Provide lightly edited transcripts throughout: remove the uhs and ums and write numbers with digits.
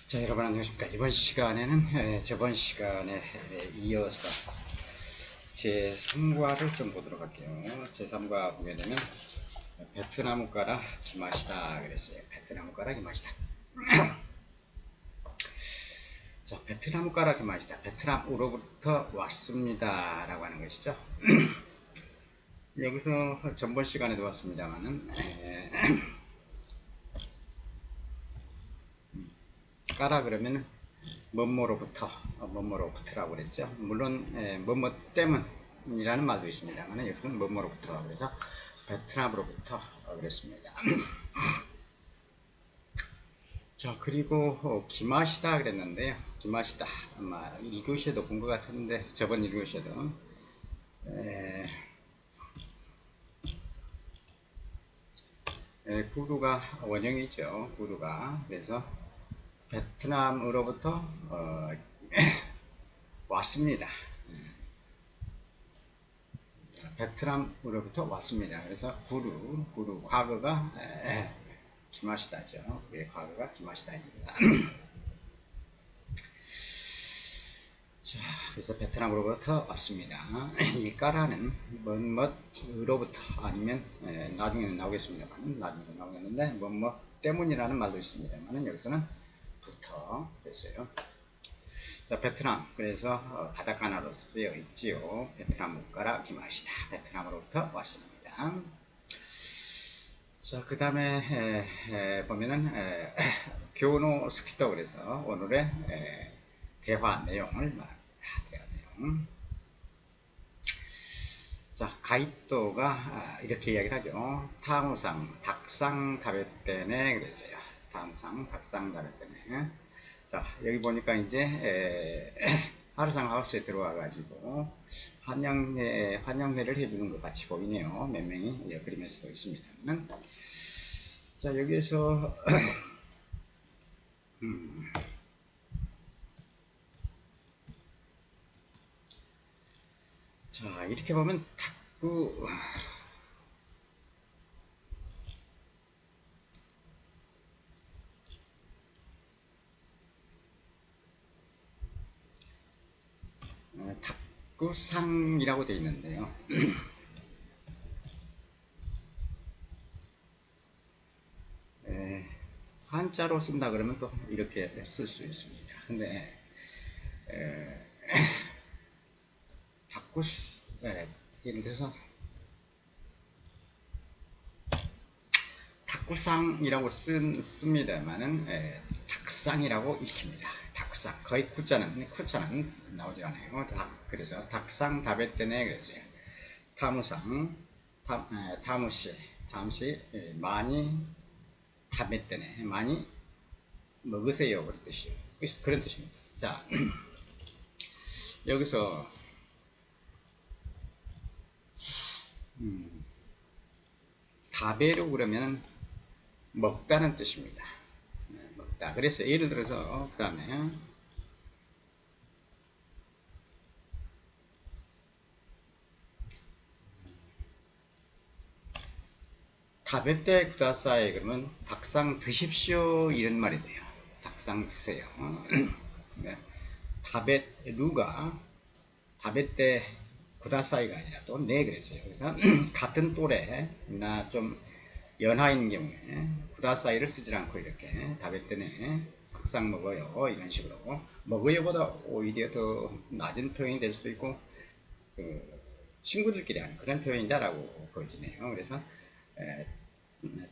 자, 여러분 안녕하십니까. 이번 시간에는 저번 시간에 이어서 제3과를 좀 보도록 할게요. 제3과 보게 되면 베트남 가라 기마시다 그랬어요. 베트남 가라 기마시다. 자, 베트남 가라 기마시다. 베트남으로부터 왔습니다 라고 하는 것이죠. 여기서 전번 시간에도 왔습니다만은 까라 그러면 뭐뭐로부터라고 그랬죠. 물론 뭐뭐 때문이라는 말도 있습니다만 여기서는 뭐뭐로부터라고 그래서 베트남으로부터 그랬습니다. 자, 그리고 기마시다 그랬는데요. 기마시다 아마 1교시에도 본 것 같은데 저번 1교시에도 구루가 원형이죠. 구루가 그래서 베트남으로부터 왔습니다. 베트남으로부터 왔습니다. 그래서 구루 과거가 기마시다죠. 과거가 기마시다입니다. 자, 그래서 베트남으로부터 왔습니다. 이 까라는 뭐뭐으로부터 아니면 나중에는 나오겠습니다만 나중에 나오겠는데 뭐뭐 때문이라는 말도 있습니다만 여기서는 부터 됐어요. 자, 베트남 그래서 가타카나로 쓰여 있지요. 베트남 가라 기마시다. 베트남으로부터 왔습니다. 자, 그 다음에 보면은 교노 스키토 그래서 오늘의 대화 내용을 말합니다. 대화 내용. 자, 가이토가 이렇게 이야기를 하죠. 타무상 닭상 다베떼네 그랬어요. 타무상 닭상 다베떼네. 자, 여기 보니까 이제 하루상 하우스에 들어와 가지고 환영회를 해주는 것 같이 보이네요. 몇 명이 그림에서도 있습니다만. 자, 여기에서 자, 이렇게 보면 탁구 탁구상이라고 되어 있는데요. 한자로 쓴다 그러면 또 이렇게 쓸 수 있습니다. 근데 예를 들어서 탁구상이라고 씁니다만은 닭상이라고 있습니다. 닭상 거의 쿠자는 나오지 않아요. 그래서 닭상 다베떼네 그랬어요. 타무상 타무시 많이 다베떼네 많이 먹으세요 그런 뜻이에요. 그런 뜻입니다. 자, 여기서 다베로 그러면 먹다는 뜻입니다. 먹다. 그래서 예를 들어서 그 다음에 다베떼 구다사이 그러면 닭상 드십시오 이런 말이 돼요. 닭상 드세요. 다베루가 다베떼 구다사이가 아니라 또 네 그랬어요. 그래서 같은 또래나 좀 연하인 경우에 구다사이를 쓰지 않고 이렇게 다베떼네 닭상 먹어요 이런 식으로 먹어요보다 오히려 더 낮은 표현이 될 수도 있고 친구들끼리 하는 그런 표현이다라고 보여지네요. 그래서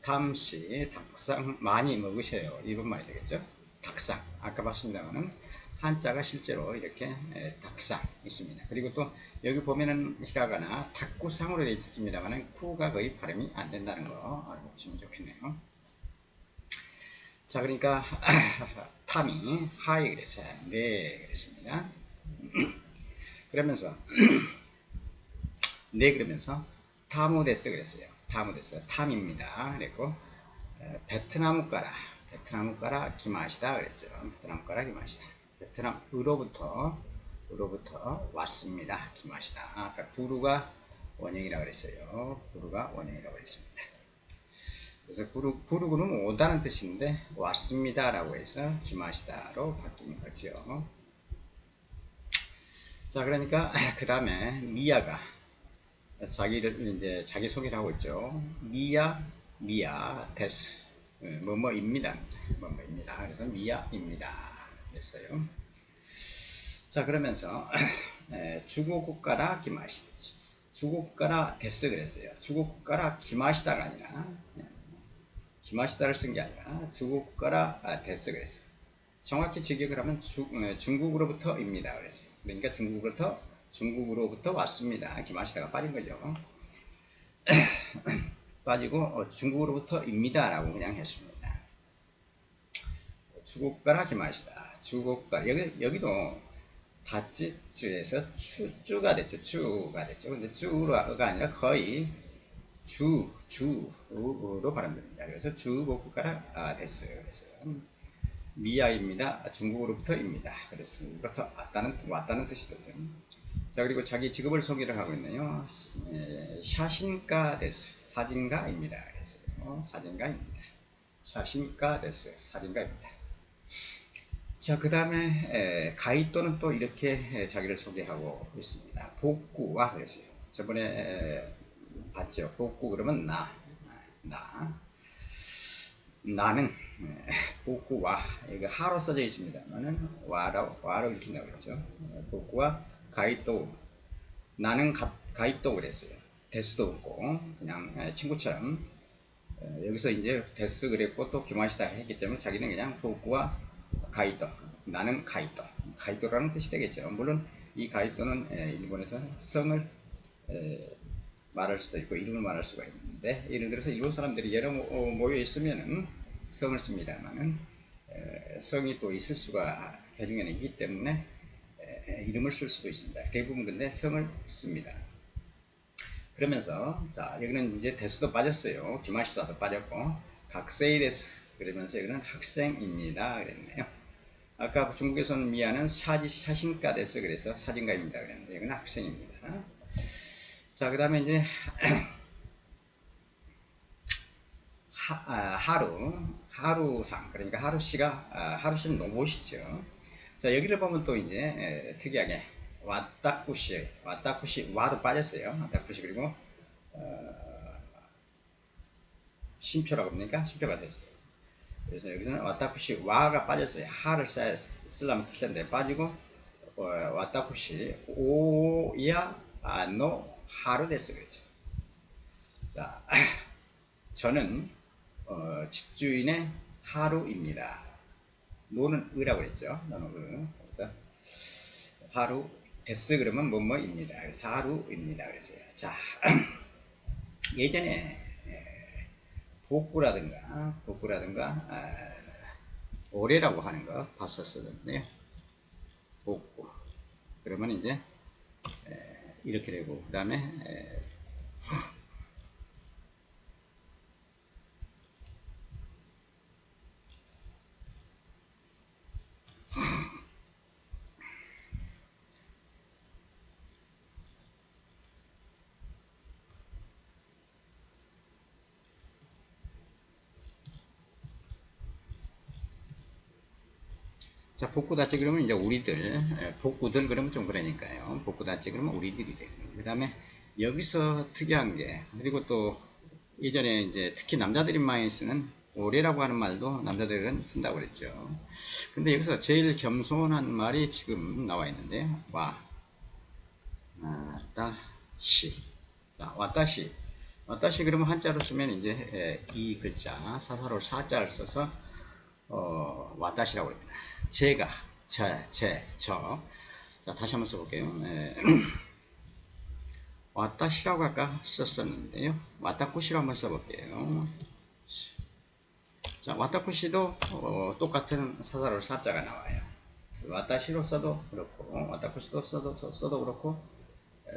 탐시 닭상 많이 먹으셔요 이런 말이 되겠죠. 닭상 아까 봤습니다만은 한자가 실제로 이렇게 닭상 있습니다. 그리고 또 여기 보면은 히라가나 탁구상으로 되어 있습니다만은 쿠가 거의 발음이 안 된다는 거 알고 보시면 좋겠네요. 자, 그러니까 탐이 하이 그랬어요. 네 그랬습니다. 그러면서 네 그러면서 타무데스 그랬어요. 타무데스 탐입니다. 그리고 베트남 가라 기마시다 그랬죠. 베트남 가라 기마시다. 베트남으로부터 왔습니다. 기마시다. 아까 구루가 원형이라고 그랬어요. 구루가 원형이라고 그랬습니다. 그래서 부르고는 오다는 뜻인데 왔습니다라고 해서 기마시다로 바뀐 거죠. 자, 그러니까 그 다음에 미야가 자기를 이제 자기 소개를 하고 있죠. 미야 데스 뭐뭐입니다. 뭐뭐입니다. 그래서 미야입니다. 됐어요. 자, 그러면서 주고국가라 기마시 주고국가라 데스 그랬어요. 주고국가라 기마시다가 아니라 기마시다를 쓴 게 아니라 주고국가라 데스 그랬어요. 정확히 직역을 하면 중국으로부터입니다. 그랬어요. 그러니까 중국으로부터 왔습니다. 기마시다가 빠진 거죠. 빠지고 중국으로부터입니다. 라고 그냥 했습니다. 주국가라 기마시다. 주국가 여기도 다찌즈에서 쭈가 됐죠. 근데 쭈가 아니라 거의 주로 발음됩니다. 그래서 주국가라 데스. 그래서 미야입니다. 중국으로부터입니다. 그래서 중국으로부터 왔다는 뜻이거든요. 자, 그리고 자기 직업을 소개를 하고 있네요. 샤신가 데스, 사진가입니다. 그래서 사진가입니다. 샤신가 데스, 사진가입니다. 자, 그 다음에 가이또는 또 이렇게 자기를 소개하고 있습니다. 복구와 그랬어요. 저번에 봤죠. 복구 그러면 나는 복구와 이거 하로 써져 있습니다만은 와로 읽힌다고 그랬죠. 복구와 가이또 나는 가이또 그랬어요. 데스도 없고 그냥 친구처럼 여기서 이제 데스 그랬고 또 기마시다 했기 때문에 자기는 그냥 복구와 가이또 나는 가이또라는 뜻이 되겠죠. 물론 이 가이또는 일본에서 성을 말할 수도 있고 이름을 말할 수가 있는데 예를 들어서 일본 사람들이 여러 모여 있으면은 성을 씁니다만은 성이 또 있을 수가 개중에는 있기 때문에 이름을 쓸 수도 있습니다. 대부분 근데 성을 씁니다. 그러면서 자 여기는 이제 대수도 빠졌어요. 기마시다도 빠졌고 각세이 데스 그러면서 여기는 학생입니다 그랬네요. 아까 중국에서는 미야는 샤신가 데스 그래서 사진가입니다 그랬는데 여기는 학생입니다. 자, 그 다음에 이제 하루상 그러니까 하루씨는 로봇이죠. 자, 여기를 보면 또 이제 특이하게 와따쿠시 와도 빠졌어요. 와따쿠시 그리고 심표라고 합니까? 심표가 써있어요. 그래서 여기서는 와따쿠시 와가 빠졌어요. 하를 쓰려면 쓸 텐데 빠지고 와따쿠시 오야 노 하루 데스 그랬죠. 자, 저는 집주인의 하루입니다. 노는 의라고 그랬죠. 노는 의. 그래서 하루 데스 그러면 뭐뭐입니다. 그래서 하루입니다. 그랬어요. 자, 예전에 복구라든가 올해라고 하는 거 봤었었는데요. 복구 그러면 이제 이렇게 되고 그 다음에 자, 복구다치 그러면 이제 우리들, 복구들 그러면 좀 그러니까요. 복구다치 그러면 우리들이 되고. 그 다음에 여기서 특이한 게, 그리고 또 예전에 이제 특히 남자들이 많이 쓰는 올해라고 하는 말도 남자들은 쓴다고 그랬죠. 근데 여기서 제일 겸손한 말이 지금 나와 있는데, 와다시. 자, 와다시 그러면 한자로 쓰면 이제 이 글자, 사사로 사자를 써서, 와다시라고 합니다. 제가, 저. 자, 다시 한번 써볼게요. 와타시라고 아까 썼었는데요. 와타쿠시로 한번 써볼게요. 자, 와타쿠시도 똑같은 사사로 사자가 나와요. 와타시로 써도 그렇고, 와타쿠시도 써도 그렇고,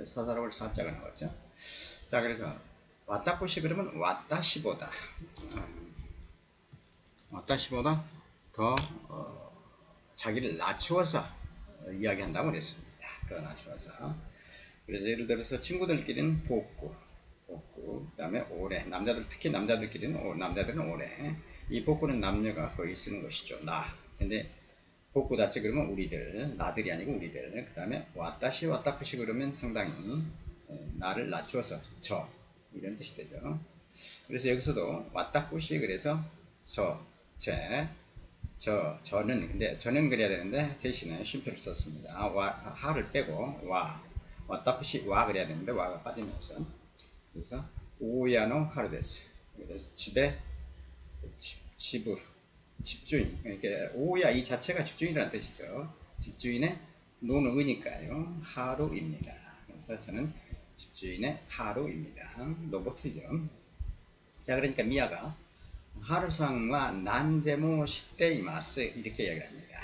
사사로 사자가 나왔죠. 자, 그래서 와타쿠시 그러면 와타시보다 더 자기를 낮추어서 이야기한다고 그랬습니다. 더 낮추어서. 그래서 예를 들어서 친구들끼리는 복구 복구. 그다음에 오래. 남자들 특히 남자들끼리는 남자들은 오래. 이 복구는 남녀가 거의 쓰는 것이죠. 나. 근데 복구 다치 그러면 우리들, 나들이 아니고 우리들. 그다음에 와타시 와타쿠시 그러면 상당히 나를 낮추어서 저 이런 뜻이 되죠. 그래서 여기서도 와타쿠시 그래서 제 저는 근데 저는 그래야 되는데 대신에 쉼표를 썼습니다. 하를 빼고 와타쿠시 와 그래야 되는데 와가 빠지면서 그래서 오야노 하루 데스. 그래서 집을 집주인 그러니까 오야 이 자체가 집주인이라는 뜻이죠. 집주인의 노는 의니까요. 하루입니다. 그래서 저는 집주인의 하루입니다. 로봇이죠. 자 그러니까 미아가 하루상과 난데모 시대 이마스 이렇게 이야기를 합니다.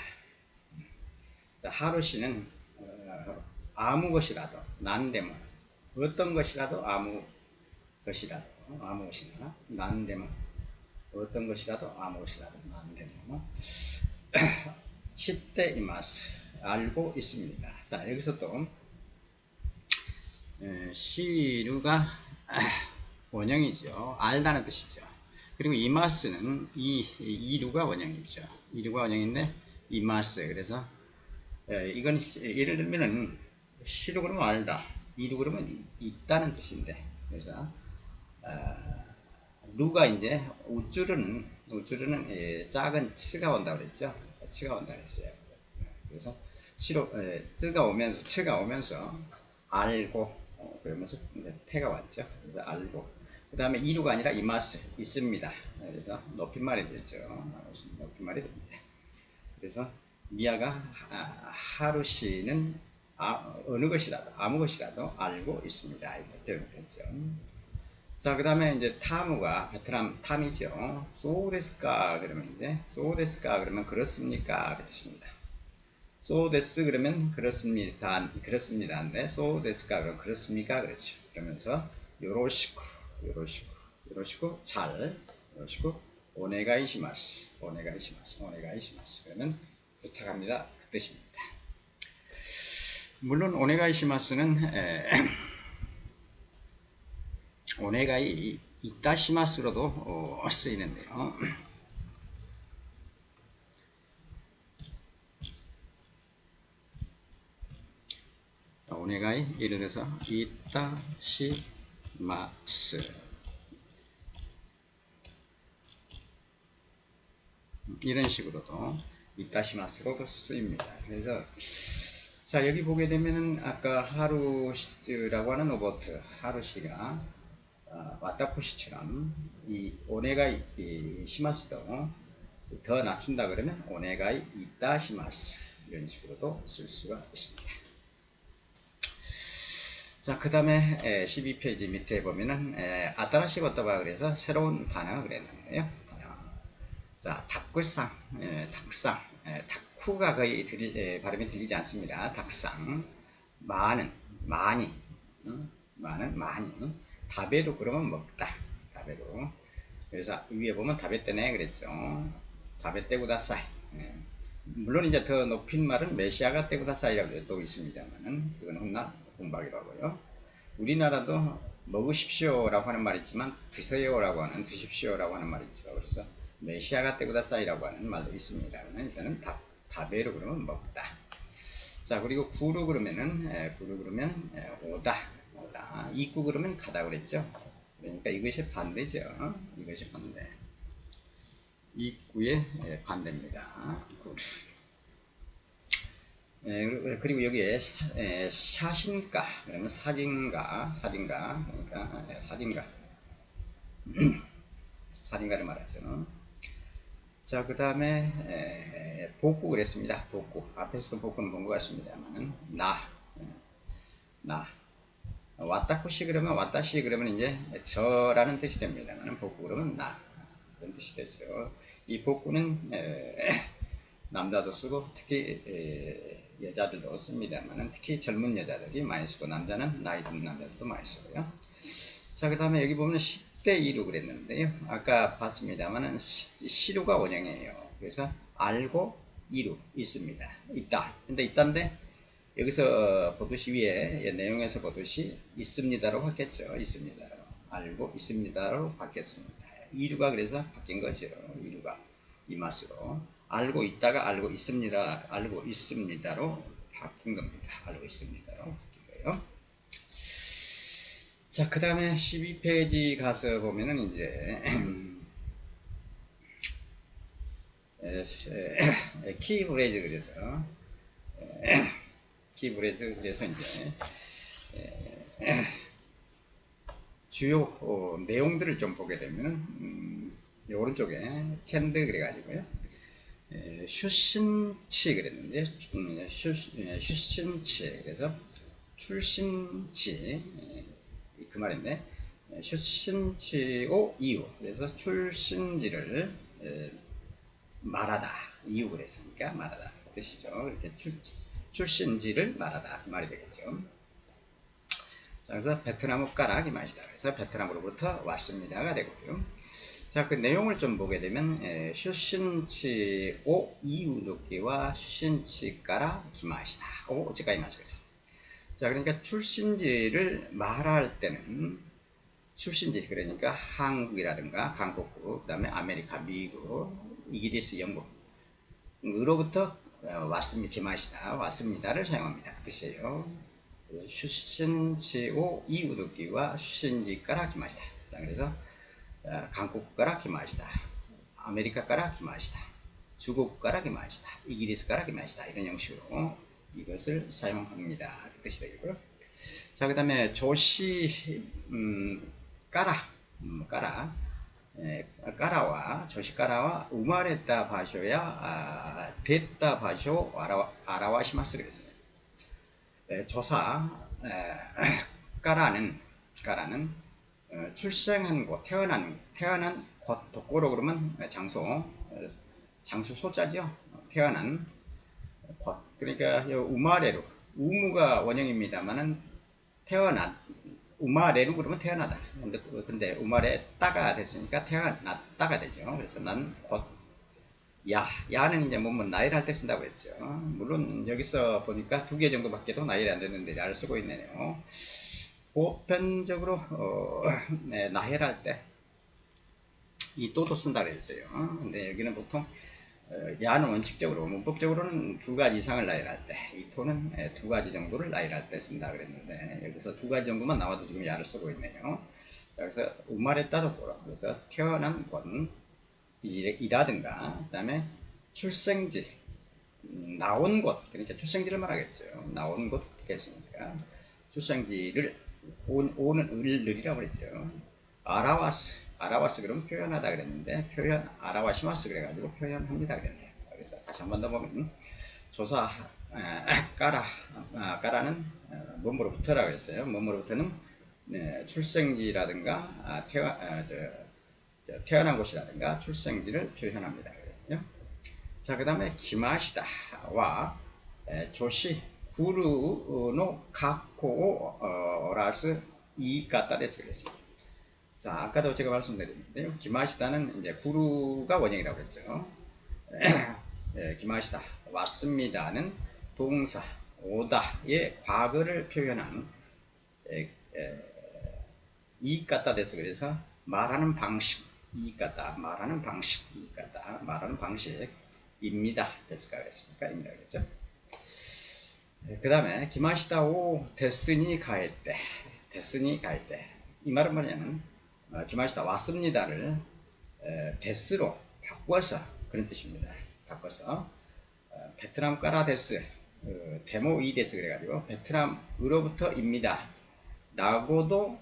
자, 하루시는 아무 것이라도 난데모 어떤 것이라도 아무 것이라도 아무 것이나 난데모 어떤 것이라도 아무 것이라도 난데모 시대 이마스 알고 있습니다. 자 여기서 또 시루가 원형이죠. 알다는 뜻이죠. 그리고 이마스는 이루가 원형이죠. 이루가 원형인데 이마스 그래서 이건 예를 들면은 시루 그러면 알다, 이루 그러면 있다는 뜻인데 그래서 루가 이제 우쭈르는 작은 치가 온다 그랬죠. 치가 온다 그랬어요. 그래서 쯔가 오면서 알고 그러면서 이제 태가 왔죠. 그래서 알고 그 다음에 이루가 아니라 이마스 있습니다. 그래서 높임말이 되죠. 높임말이 됩니다. 그래서 미아가 하루시는 어느 것이라도 아무 것이라도 알고 있습니다. 이렇게 표현했죠. 자, 그 다음에 이제 타무가 베트남 탐이죠. 소데스까 그러면 이제 소데스까 그러면 그렇습니까 그 뜻입니다. 소데스 그러면 그렇습니다인데 소데스까 그러면 그렇습니까 그렇죠. 그러면서 요로시쿠 잘 요로시쿠 오네가이시마스 그러면 부탁합니다 그 뜻입니다. 물론 오네가이시마스는 오네가이 이타시마스로도 쓰이는데요. 오네가이 예를 들어서 이타시마스 이런 식으로도 이타시마스로도 쓰입니다. 그래서 자 여기 보게 되면은 아까 하루라고 하는 로봇 하루시가 와타쿠시처럼 이 오네가이 시마스도 더 낮춘다 그러면 오네가이 이타시마스 이런 식으로도 쓸 수가 있습니다. 자, 그 다음에 12페이지 밑에 보면은 아따라시 것도바 그래서 새로운 단어 그랬는데요. 자, 닭굴상, 닭상, 닭쿠가 거의 발음이 들리지 않습니다. 닭상, 많이, 다베도 그러면 먹다, 다베도. 그래서 위에 보면 다베떼네 그랬죠. 다베떼 구다사이. 물론 이제 더 높인 말은 메시아가 떼구다사이라고 또 있습니다만은 그건 혼나 공박이라고 하고요. 우리나라도 먹으십시오라고 하는 말이 있지만 드십시오라고 하는 말이 있죠. 그래서 메시아가 떼구다사이라고 하는 말도 있습니다. 일단은 다베로 그러면 먹다. 자 그리고 구루 그러면 오다. 이구 그러면 가다 그랬죠. 그러니까 이것이 반대죠. 이것이 반대. 이구의 반대입니다. 구루. 그리고 여기에 샤신가 그러면 사진가 그러니까 사진가를 말하죠. 자 그 다음에 복구 그랬습니다. 복구 앞에서도 복구는 본 것 같습니다만은 나 와타쿠시 그러면 와타시 그러면 이제 저라는 뜻이 됩니다만은 복구 그러면 나 그런 뜻이 되죠. 이 복구는 남자도 쓰고 특히 여자들도 씁니다만 특히 젊은 여자들이 많이 쓰고 남자는 나이 든 남자들도 많이 쓰고요. 자 그 다음에 여기 보면 시대 이루 그랬는데요. 아까 봤습니다만 시루가 원형이에요. 그래서 알고 이루 있습니다. 있다. 근데 있다인데 여기서 보듯이 위에 내용에서 보듯이 있습니다라고 했겠죠. 있습니다라고. 알고 있습니다로 바뀌었습니다. 이루가 그래서 바뀐 거죠. 이루가 이맛으로 알고 있다가 알고 있습니다로 바뀐 겁니다. 알고 있습니다로 바뀐 거예요. 자, 그 다음에 12페이지 가서 보면은 이제 키브레이즈 그래서 키브레이즈 그래서 이제 주요 내용들을 좀 보게 되면 오른쪽에 캔드 그래가지고요. 슈신치 그랬는데 슈신치 그래서 출신치 그 말인데 슈신치오 이유 그래서 출신지를 말하다 이유 그랬으니까 말하다 그 뜻이죠. 이렇게 출신지를 말하다 그 말이 되겠죠. 자, 그래서 베트남어 까락 이 맛이다. 그래서 베트남으로부터 왔습니다가 되고요. 자, 그 내용을 좀 보게 되면 슈신치 오 이우도끼와 슈신치 까라 기마시다. 오 어제까지 마시겠습니다. 자, 그러니까 출신지를 말할 때는 출신지 그러니까 한국이라든가 강국구 그다음에 아메리카, 미국, 이기리스, 영국 으로부터 왔습니다. 기마시다. 왔습니다를 사용합니다. 그 뜻이에요. 슈신치오 이우도끼와 슈신지 까라 기마시다. 그래서 한국 가라 기마시다. 아메리카 가라 기마시다. 중국 가라 기마시다. 이기리스 가라 기마시다. 이런 형식으로 이것을 사용합니다. 그 뜻이 되고요. 자, 그 다음에 조시 까라와 조시 까라와 우마레타 바쇼야 데타 바쇼 아라와시마스 그랬어요. 조사 까라는 출생한 곳, 태어난 곳, 독고로 그러면 장소 소자죠. 태어난 곳. 그러니까 우마레루, 우무가 원형입니다만은 우마레루 그러면 태어나다. 근데 우마레 따가 됐으니까 태어났다가 되죠. 그래서 난 곳, 야는 이제 나이를 할 때 쓴다고 했죠. 물론 여기서 보니까 2개 정도밖에도 나이를 안 됐는데 야를 쓰고 있네요. 보편적으로 나해를 할 때 이 또도 쓴다 그랬어요. 근데 여기는 보통 야는 원칙적으로 문법적으로는 2가지 이상을 나열할 때, 이 토는 2가지 정도를 나열할 때 쓴다 그랬는데 여기서 2가지 정도만 나와도 지금 야를 쓰고 있네요. 자, 그래서 우말에 따르고 그래서 태어난 곳은 이라든가 그다음에 출생지 나온 곳 그러니까 출생지를 말하겠죠. 나온 곳 되겠습니까? 출생지를 오는 을이라고 그랬죠. 아라와스 그러면 표현하다 그랬는데 아라와시마스 그래가지고 표현합니다 그랬네요. 그래서 다시 한 번 더 보면 조사 까라는 뭐뭐로부터라고 했어요. 뭐뭐로부터는 출생지라든가 태어난 곳이라든가 출생지를 표현합니다 그랬어요. 자, 그 다음에 기마시다와 조시 구르노 카코 라스 이 까따 데스 그랬어요. 자, 아까도 제가 말씀드렸는데요. 기마시다는 이제 구루가 원형이라고 했죠. 기마시다 왔습니다는 동사 오다의 과거를 표현한 이 까따 데스 그래서 말하는 방식 이 까따 말하는 방식입니다 데스가 그랬으니까 입니다 그랬죠. 그 다음에 기마시다 오 데스니 가에 때 이 말은 뭐냐면 기마시다 왔습니다를 데스로 바꿔서 그런 뜻입니다. 바꿔서 베트남 까라 데스 데모 이 데스 그래가지고 베트남으로부터입니다 라고도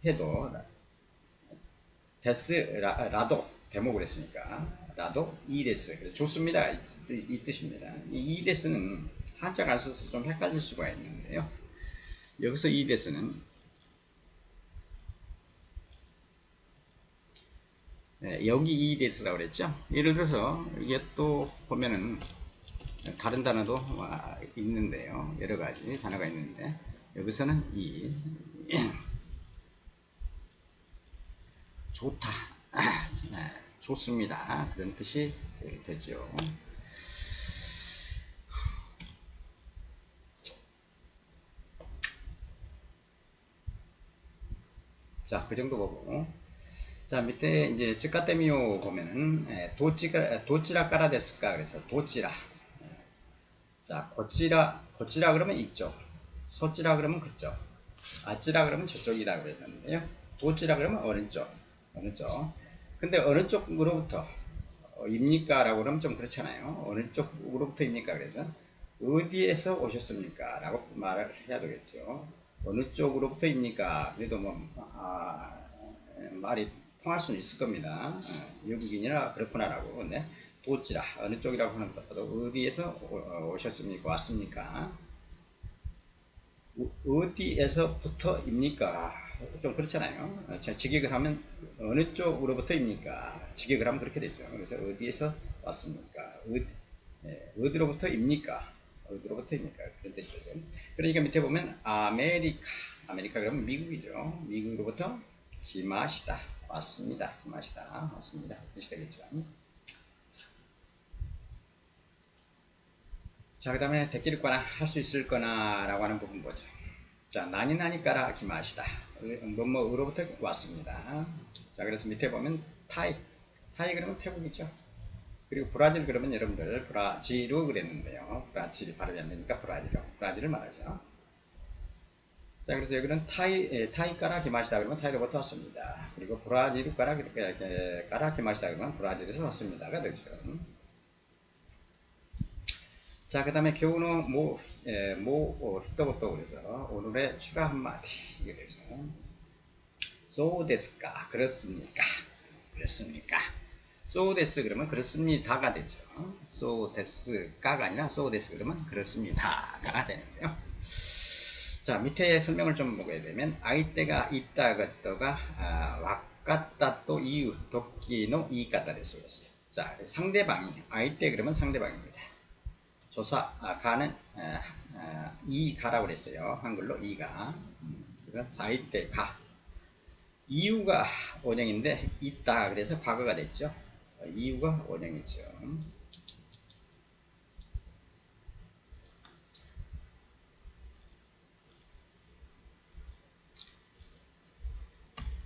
해도 데스라도 데모를 했으니까 라도 이 데스 그래서 좋습니다 이 뜻입니다. 이 데스는 한자가 안 써서 좀 헷갈릴 수가 있는데요. 여기서 이 데스는 여기 이 데스라고 그랬죠. 예를 들어서 이게 또 보면은 다른 단어도 있는데요. 여러 가지 단어가 있는데 여기서는 이 좋다, 좋습니다 그런 뜻이 되죠. 자, 그 정도 보고. 자, 밑에 이제 츠카테미오 보면은, 도찌라 까라 됐을까? 그래서 도찌라. 자, 고찌라 그러면 이쪽. 소찌라 그러면 그쪽. 아찌라 그러면 저쪽이라 그랬는데요. 도찌라 그러면 어느 쪽. 어느 쪽. 근데 어느 쪽으로부터 입니까? 라고 그러면 좀 그렇잖아요. 어느 쪽으로부터 입니까? 그래서 어디에서 오셨습니까? 라고 말을 해야 되겠죠. 어느 쪽으로부터 입니까? 그래도 말이 통할 수는 있을 겁니다. 외국인이라 그렇구나라고. 네. 도찌라 어느 쪽이라고 하는 것보다 어디에서 오셨습니까? 왔습니까? 어디에서부터입니까? 좀 그렇잖아요. 직역을 하면 어느 쪽으로부터입니까? 직역을 하면 그렇게 되죠. 그래서 어디에서 왔습니까? 어디로부터입니까? 어디로부터입니까? 그런 뜻이 되죠. 그러니까 밑에 보면 아메리카 그러면 미국이죠. 미국으로부터 기마시다 왔습니다. 기마시다 왔습니다. 뜻이 되겠죠. 자, 그 다음에 데키를 거나 할 수 있을 거나 라고 하는 부분 보죠. 자, 나니나니까라 기마시다. 뭐뭐로부터 왔습니다. 자, 그래서 밑에 보면 타이 그러면 태국이죠. 그리고 브라질 그러면 여러분들 브라질로 그랬는데요. 브라질이 발음이 안 되니까 브라질을 말하죠. 자, 그래서 여기는 타이까라 기마시다 그러면 타이로부터 왔습니다. 그리고 브라질로 까라 기마시다 그러면 브라질에서 왔습니다가 되죠. 자, 그 다음에 교우노 히토부터 그래서 오늘의 추가 한마디. 그래서 소데스까 그렇습니까? 그렇습니까? 소데스 그러면 그렇습니다가 되죠. 소데스까가 아니라 소데스 그러면 그렇습니다가 되는데요. 자, 밑에 설명을 좀 보게 되면 아이때가 있다 것도가 와까따 또 이유 도끼노 이까따 됐어요. 자, 상대방이 아이때 그러면 상대방입니다. 조사 가는 이 가라고 그랬어요. 한글로 이가. 그래서 사이때 가. 이유가 원형인데 있다 그래서 과거가 됐죠. 이유가 원형이죠.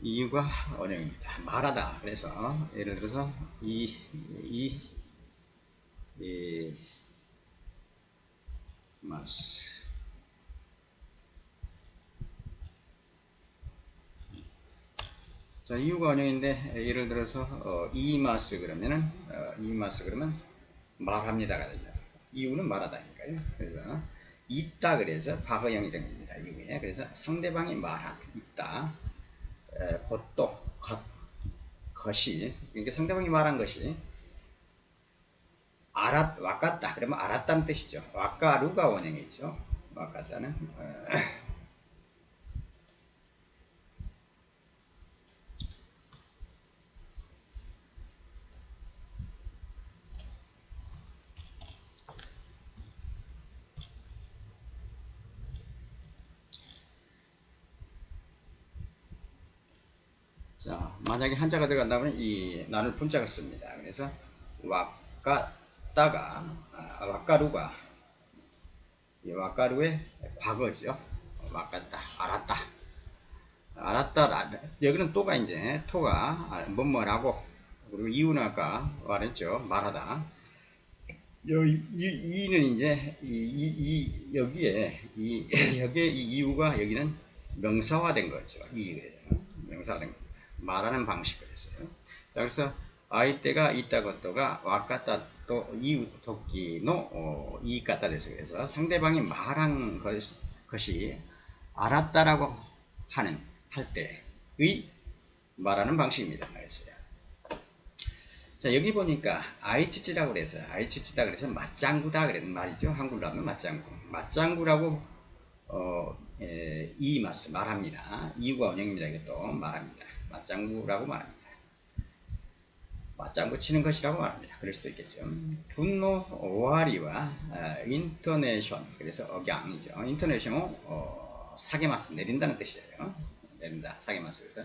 이유가 원형입니다. 말하다. 그래서 예를 들어서 마스. 자, 이유가 원형인데 예를 들어서 이마스 그러면 말합니다가 되죠. 이유는 말하다니까요. 그래서 있다 그래서 과거형이 된 겁니다. 이유에. 그래서 상대방이 말하 있다. 것이 그러니까 상대방이 말한 것이 와깠다 그러면 알았다는 뜻이죠. 와까루가 원형이죠. 와깠다는 자, 만약에 한자가 들어간다면 이 나눌 분자가 씁니다. 그래서 와까따가 와까루가 이 와까루의 과거죠. 와까따 알았다. 여기는 또가 이제 토가 뭐뭐라고 그리고 이유는 아까 말했죠. 말하다. 이는 이제 여기에 이 이유가 여기는 명사화된 거죠. 그래서 명사화된 거. 말하는 방식 그랬어요. 자, 그래서 아이때가 있다 것도가 와까따 또 이유 토끼노 이까따 됐어. 그래서 상대방이 말한 것이 알았다라고 할 때의 말하는 방식입니다. 그랬어요. 자, 여기 보니까 아이치치라고 그래서 아이치치다 그래서 맞장구다 그랬는 말이죠. 한글로 하면 맞장구라고 이마스 말합니다. 이유가 원형입니다. 이것도 말합니다. 맞장구라고 말합니다. 맞장구 치는 것이라고 말합니다. 그럴 수도 있겠죠. 분노 오하리와 인토네이션 그래서 억양이죠. 인토네이션은 사게마스 내린다는 뜻이에요. 내린다 사게마스 그래서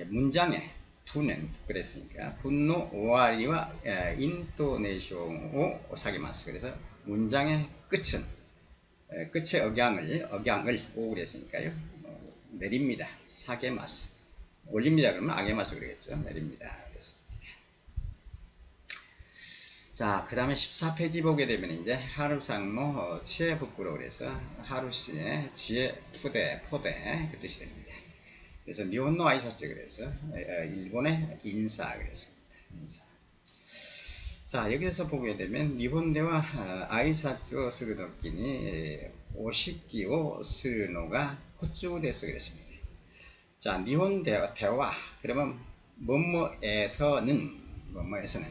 문장의 분은 그랬으니까 분노 오하리와 인토네이션を사게마스 그래서 문장의 끝은 끝에 억양을 오고 그랬으니까요. 내립니다. 사게마스. 올립니다. 그러면 아게마스 그러겠죠. 내립니다. 자, 그 다음에 14페이지 보게 되면 이제 하루상모 치에북부로 그래서 하루씨의 지혜 푸대 포대 그 뜻이 됩니다. 그래서 니혼노 아이사츠 그래서 일본의 인사 그랬습니다. 인사. 자, 여기서 보게 되면 니혼대와 아이사츠 스르노끼니 오시키오 스르노가 후추 데스 그랬습니다. 자, 니혼 대화 그러면 뭐뭐에서는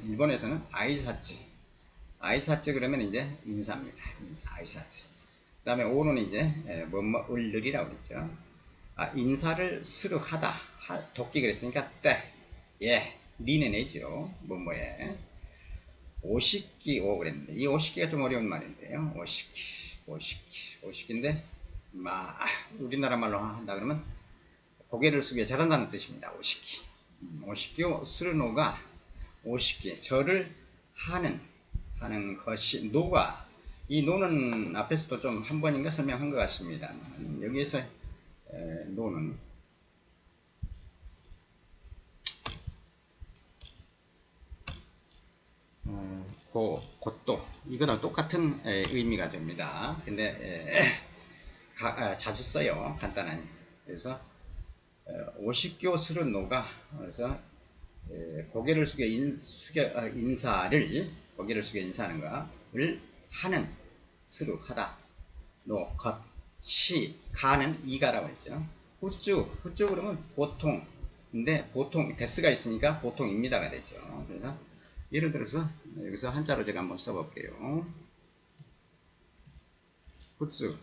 일본에서는 아이사츠 그러면 이제 인사입니다. 인사 아이사츠. 그다음에 오는 이제 뭐뭐을들이라고 했죠. 인사를 스르하다 도끼 그랬으니까 예 리는 애죠. 뭐뭐에 오시키오 그랬는데 이 오시키가 좀 어려운 말인데요. 오시키인데 우리나라 말로 한다 그러면 고개를 숙여 절한다는 뜻입니다. 오시키오 스르노가 오시키 절을 하는 것이 노가 이 노는 앞에서도 좀 한 번인가 설명한 것 같습니다. 여기에서 노는 곧도 이거랑 똑같은 의미가 됩니다. 근데 자주 써요. 간단하니. 그래서 오시교 스르노가 그래서 고개를 숙여 인사를 고개를 숙여 인사하는 것을 하는 스르하다 것 가는 이가라고 했죠. 후쭈 그러면 보통인데 보통 데스가 있으니까 보통입니다가 되죠. 그래서 예를 들어서 여기서 한자로 제가 한번 써볼게요. 후쭈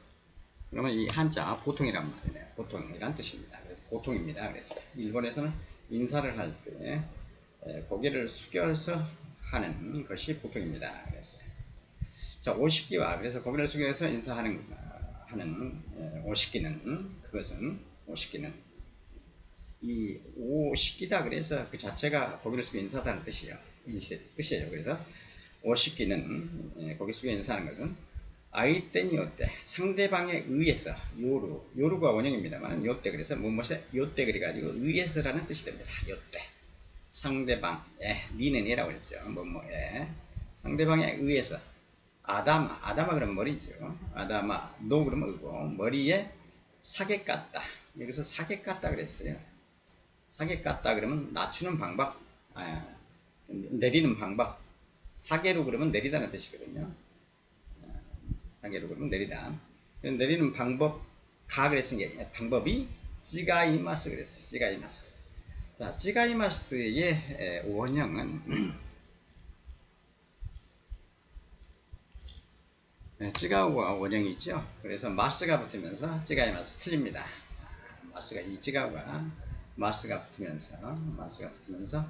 그러면 이 한자 보통이란 말이네요. 보통이란 뜻입니다. 그래서 보통입니다. 그래서 일본에서는 인사를 할 때 고개를 숙여서 하는 것이 보통입니다. 그래서 자 오시키와 그래서 고개를 숙여서 인사하는 오시키는 그것은 오시키는 이 오시키다 그래서 그 자체가 고개를 숙여 인사하다는 뜻이에요. 그래서 오시키는 고개 숙여 인사하는 것은 아이떼니요때 상대방에 의해서 요루가 원형입니다만 요때 그래서 무엇에 요때 그래가지고 의해서라는 뜻이 됩니다. 요때 상대방에 니는이라고 했죠. 뭐뭐에 상대방에 의해서 아다마 그러면 머리죠. 아다마 노 그러면 의고 머리에 사게 깠다. 여기서 사게 깠다 그랬어요. 사게 깠다 그러면 낮추는 방법, 내리는 방법. 사게로 그러면 내리다는 뜻이거든요. 사게로 그러면 내리다. 내리는 방법 그랬으니까 방법이 찌가이마스 그랬어요. 찌가이마스. 자, 찌가이마스의 원형은 찌가우가 원형이죠. 그래서 마스가 붙으면서 찌가이마스 틀립니다. 마스가 붙으면서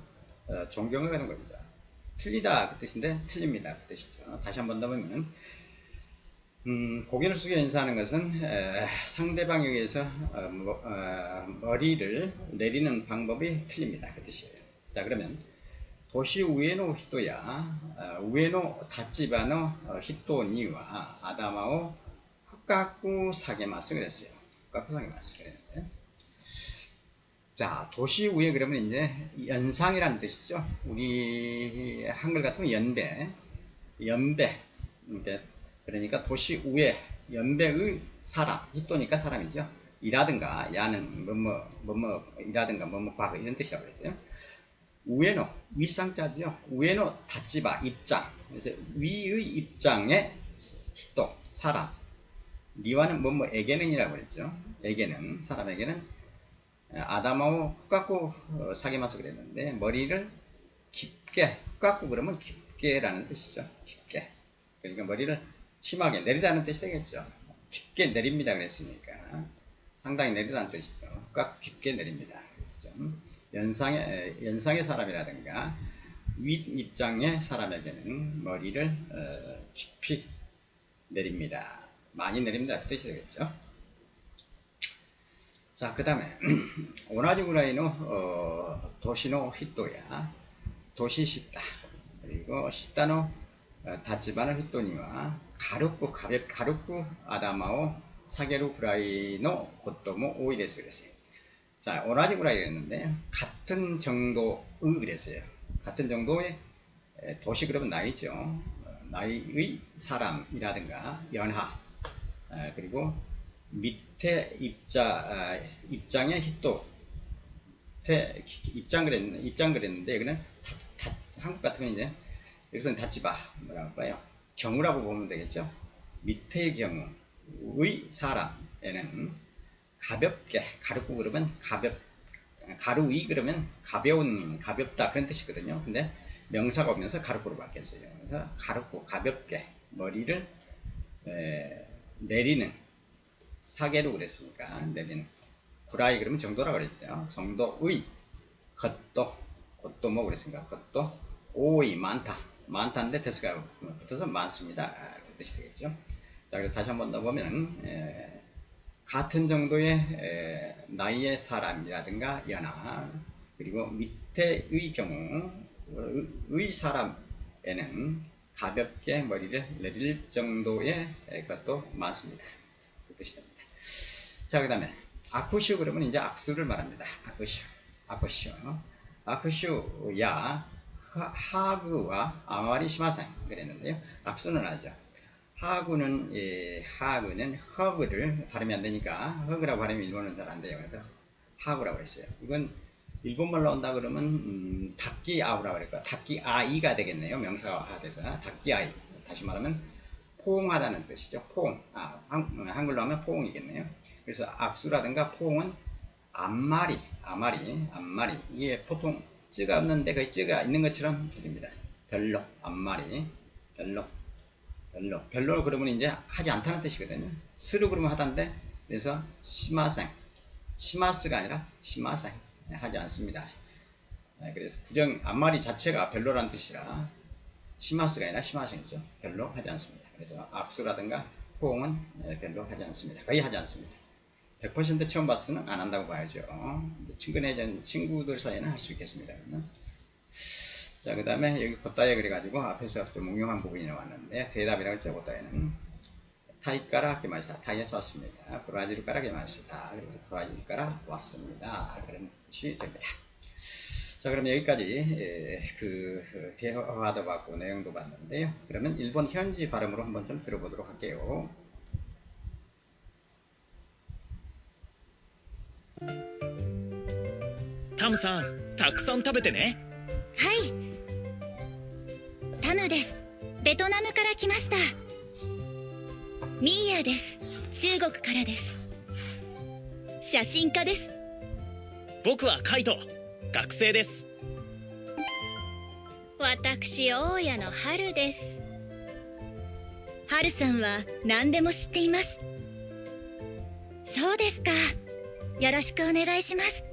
존경을 하는 겁니다. 틀리다 그 뜻인데 틀립니다 그 뜻이죠. 다시 한번 더 보면 고개를 숙여 인사하는 것은 상대방에 의해서 머리를 내리는 방법이 틀립니다 그 뜻이에요. 자 그러면 도시 우에노 히토야 우에노 다치바노 히토니와 아다마오 후카쿠 사게마스 그랬어요. 후카쿠 사게마스 그랬는데 자 도시 우에 그러면 이제 연상이라는 뜻이죠. 우리 한글 같으면 연배 그러니까 도시 우에 연배의 사람 히토니까 사람이죠. 이라든가 야는 뭐뭐 이라든가 뭐뭐 바 이런 뜻이라고 그랬어요. 우에노 윗상자죠. 우에노 다치바 입장. 그래서 위의 입장의 히토 사람. 니와는 뭐뭐에게는이라고 그랬죠. 에게는 사람에게는 아다마오 후카쿠 사게마스 그랬는데 머리를 깊게 후카쿠 그러면 깊게라는 뜻이죠. 깊게. 그러니까 머리를 심하게 내리다는 뜻이 되겠죠. 깊게 내립니다 그랬으니까 상당히 내리다는 뜻이죠. 후카쿠 깊게 내립니다. 그랬죠. 연상의 사람이라든가 윗 입장의 사람에게는 머리를 깊이 내립니다. 많이 내립니다. 그 뜻이 되겠죠. 자, 그 다음에 오나지 구라이노 도시노 히토야 도시 시다 그리고 시다노 다치바노 히토니와 가볍고 아다마오 사게루 구라이노 고토모 오이 데스 그랬어요. 자, 오라지 구라이 그랬는데 같은 정도의 그랬어요. 같은 정도의 도시 그러면 나이죠. 나이의 사람이라든가 연하 그리고 밑에 입장의 히토 입장 그랬는데 여기는 한국 같으면 이제 여기서는 다치바 뭐라고 할까요? 경우라고 보면 되겠죠. 밑의 경우의 사람에는 가볍게 가르고 그러면 가루이 그러면 가볍다 그런 뜻이거든요. 근데 명사가 오면서 가르고로 바뀌었어요. 그래서 가르고 가볍게 머리를 내리는 사계로 그랬으니까 내리는 구라이 그러면 정도라고 그랬죠. 정도의 것도 뭐 그랬으니까 것도 오이 많다인데 데스가 붙어서 많습니다. 그 뜻이 되겠죠. 자, 그래서 다시 한번 더 보면 같은 정도의 나이의 사람이라든가 연하 그리고 밑에의 경우의 사람에는 가볍게 머리를 내릴 정도의 것도 많습니다. 그 뜻이 됩니다. 자, 그 다음에 아쿠슈 그러면 이제 악수를 말합니다. 아쿠슈야 하구와 아마리 시마생 그랬는데요. 악수는 하죠. 하구는 허그를 발음이 안 되니까 허그라고 발음이 일본어는 잘 안 돼요. 그래서 하구라고 했어요. 이건 일본말로 온다 그러면 닭기아우라고 그럴까. 닭기아이가 되겠네요. 명사가 돼서 닭기아이. 다시 말하면 포옹하다는 뜻이죠. 포옹. 한글로 하면 포옹이겠네요. 그래서 악수라든가 포옹은 앞말이 이게 보통 쯔가 없는데 거의 쯔가 있는 것처럼 들립니다. 별로 앞말이 별로 그러면 이제 하지 않다는 뜻이거든요. 스루 그러면 하다인데 그래서 시마스가 아니라 시마생 하지 않습니다. 그래서 부정 앞말이 자체가 별로라는 뜻이라 시마스가 아니라 시마생이죠. 별로 하지 않습니다. 그래서 악수라든가 포옹은 별로 하지 않습니다. 거의 하지 않습니다. 100% 처음 봤으면 안 한다고 봐야죠. 친구들 사이에는 할 수 있겠습니다. 그러면. 자, 그 다음에 여기 고따에 그래가지고 앞에서 좀 응용한 부분이 나왔는데 대답이라고 했죠. 고따에는 타이까라 기마시다. 타이에서 왔습니다. 브라질 까라 기마시다. 그래서 브라질 까라 왔습니다. 그런 뜻이 됩니다. 자, 그럼 여기까지 그 대화도 봤고 내용도 봤는데요. 그러면 일본 현지 발음으로 한번 좀 들어보도록 할게요. タムさん、たくさん食べてね。はい、タムです。ベトナムから来ました。ミーヤです。中国からです。写真家です。僕はカイト、学生です。私、大家の春です。春さんは何でも知っています。そうですか。よろしくお願いします。